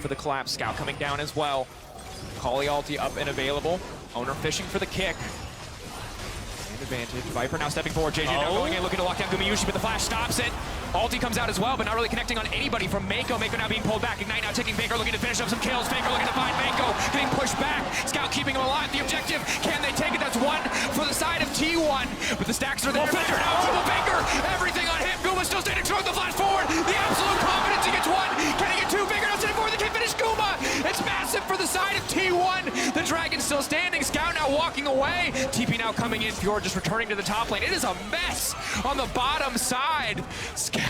for the collapse. Scout coming down as well. Kali ulti up and available. Owner fishing for the kick. And advantage. Viper now stepping forward. JJ now going in, looking to lock down Gumayusi, but the flash stops it. Ulti comes out as well, but not really connecting on anybody from Mako. Mako now being pulled back. Ignite now taking Faker, looking to finish up some kills. Faker looking to find Mako, getting pushed back. Scout keeping him alive. The objective, can they take it? That's one for the side of T1. But the stacks are there. Faker now, triple Faker. Everything on him. Guma still standing strong. The flash forward. The absolute confidence. He gets one. Can he get two? Faker now standing forward. They can't finish Guma. It's massive for the side of T1. The Dragon's still standing. Scout now walking away. TP now coming in. Fjord just returning to the top lane. It is a mess on the bottom side. Scout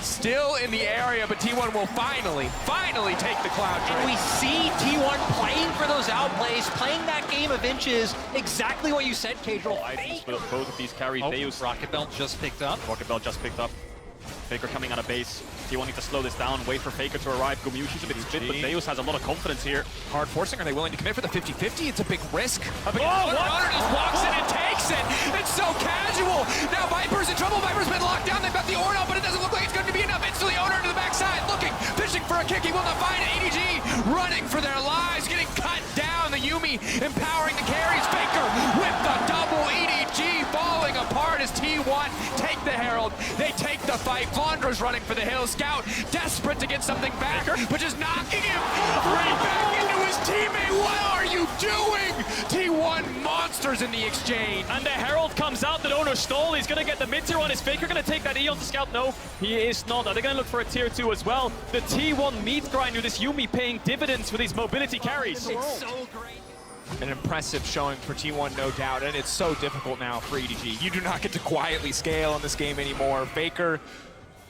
still in the area, but T1 will finally take the Cloud Dragon. And we see T1 playing for those outplays, playing that game of inches. Exactly what you said, Cadril. Both of these carries. Deus. Rocket Belt just picked up. Rocket Belt just picked up. Faker coming out of base. T1 need to slow this down, wait for Faker to arrive. Gumayusi's a bit split, but Deus has a lot of confidence here. Hard forcing, are they willing to commit for the 50-50? It's a big risk. Runner just walks in and takes it. It's so casual. Now Viper's in trouble. Viper's been locked down. They've got the Ornal, but it doesn't look like it's going to be enough. Instantly Owner into the backside, looking, fishing for a kick. He will not find it. EDG running for their lives, getting cut down. The Yuumi empowering the carries. Faker with the double. EDG falling apart as T1 take the Herald. They take the fight. Flandra's running for the hill. Scout desperate to get something back, but just knocking him right back into his teammate. What are you doing? T1 monsters in the exchange. And the Herald comes out that Owner stole. He's going to get the mid-tier one. Is Faker going to take that E on the Scout? No, he is not. Are they going to look for a tier 2 as well? The T1 meat grinder, this Yuumi paying dividends for these mobility carries. It's so great. An impressive showing for T1, no doubt, and it's so difficult now for EDG. You do not get to quietly scale in this game anymore. Faker,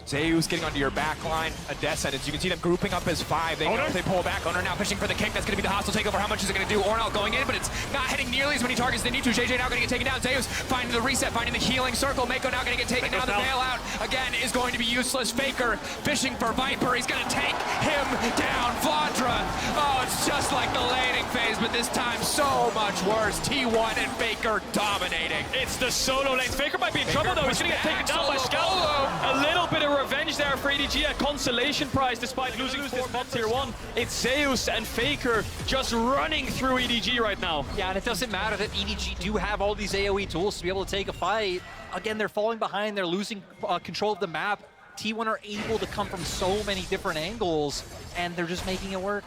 Zeus getting onto your back line. Odessa, as you can see them grouping up as 5. They know if they pull back. Owner now pushing for the kick. That's going to be the hostile takeover. How much is it going to do? Ornal going in, but it's not hitting nearly as many targets as they need to. JJ now going to get taken down. Zeus finding the reset, finding the healing circle. Mako now going to get taken down. The bailout, again, is going to be useless. Faker fishing for Viper. He's going to take him down. Flandra. Oh, it's just like the laning phase, but this time so much worse. T1 and Faker dominating. It's the solo lane. Faker might be in trouble, though. He's going to get taken down by Scout. A little bit of revenge there for EDG, a consolation prize despite losing 4 spots tier 1. It's Zeus and Faker just running through EDG right now. Yeah, and it doesn't matter that EDG do have all these AoE tools to be able to take a fight. Again, they're falling behind, they're losing control of the map. T1 are able to come from so many different angles, and they're just making it work.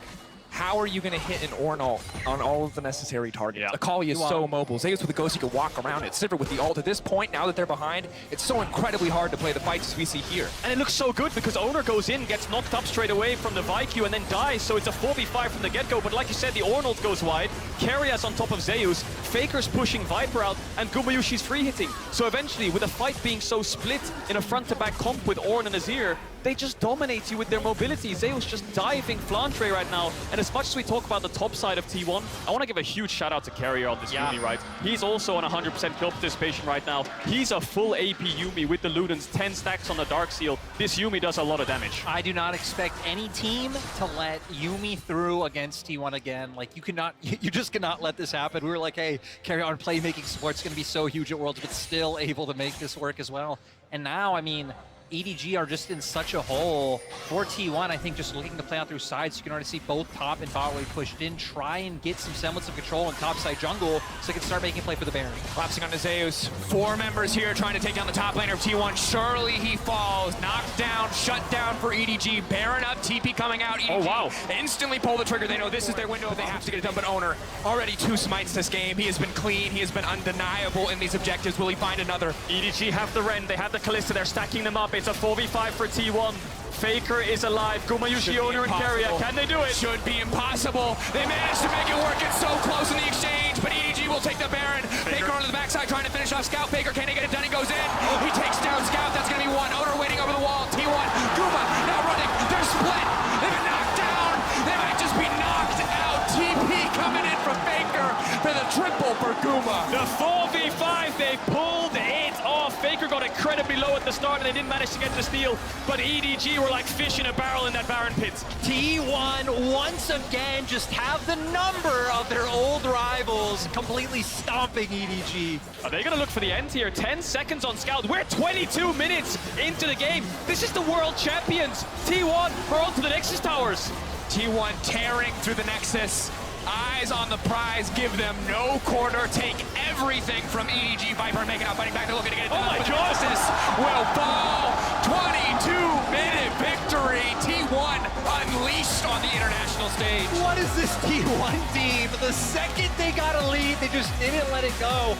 How are you going to hit an Ornal on all of the necessary targets? Yeah. Akali is so mobile. Zeus with the Ghost, he can walk around it. Sivir with the ult. At this point, now that they're behind, it's so incredibly hard to play the fights as we see here. And it looks so good because Owner goes in, gets knocked up straight away from the Vaiku and then dies, so it's a 4v5 from the get-go. But like you said, the Ornal goes wide, Keryas on top of Zeus, Faker's pushing Viper out, and Gumayushi's free hitting. So eventually, with the fight being so split in a front-to-back comp with Ornn and Azir, they just dominate you with their mobility. Zeus just diving Flantre right now. And as much as we talk about the top side of T1, I want to give a huge shout out to Carrier on this Yuumi, right? He's also on 100% kill participation right now. He's a full AP Yuumi with the Ludens, 10 stacks on the Dark Seal. This Yuumi does a lot of damage. I do not expect any team to let Yuumi through against T1 again. Like, you just cannot let this happen. We were like, hey, carry on playmaking support's going to be so huge at Worlds, but still able to make this work as well. And now, I mean, EDG are just in such a hole. For T1, I think just looking to play out through sides, you can already see both top and bot lane pushed in, try and get some semblance of control in topside jungle so they can start making play for the Baron. Collapsing onto Zeus. 4 members here trying to take down the top laner of T1. Surely he falls. Knocked down, shut down for EDG. Baron up, TP coming out. EDG instantly pull the trigger. They know this is their window. They have to get it done, but Owner already 2 smites this game. He has been clean. He has been undeniable in these objectives. Will he find another? EDG have the Ren. They have the Kalista. They're stacking them up. It's a 4v5 for T1. Faker is alive. Gumayusi, Owner, and Keria. Can they do it? Should be impossible. They managed to make it work. It's so close in the exchange, but EDG will take the Baron. Faker onto the backside trying to finish off Scout. Faker, can he get it done? He goes in. He takes down Scout. That's going to be 1. Owner waiting over the wall. T1. Guma now running. They're split. They've been knocked down. They might just be knocked out. TP coming in from Faker for the triple for Guma. The 4v5, they pulled it off. Faker got incredibly low at the start and they didn't manage to get the steal, but EDG were like fish in a barrel in that Baron pit. T1 once again just have the number of their old rivals, completely stomping EDG. Are they going to look for the end here? 10 seconds on Scout. We're 22 minutes into the game. This is the world champions. T1 are on to the Nexus Towers. T1 tearing through the Nexus. Eyes on the prize, give them no quarter, take everything from EDG. Viper making out, fighting back, they're looking to get it Oh done. my But God. Nexus will fall. 22-minute victory. T1 unleashed on the international stage. What is this T1 team? The second they got a lead, they just didn't let it go.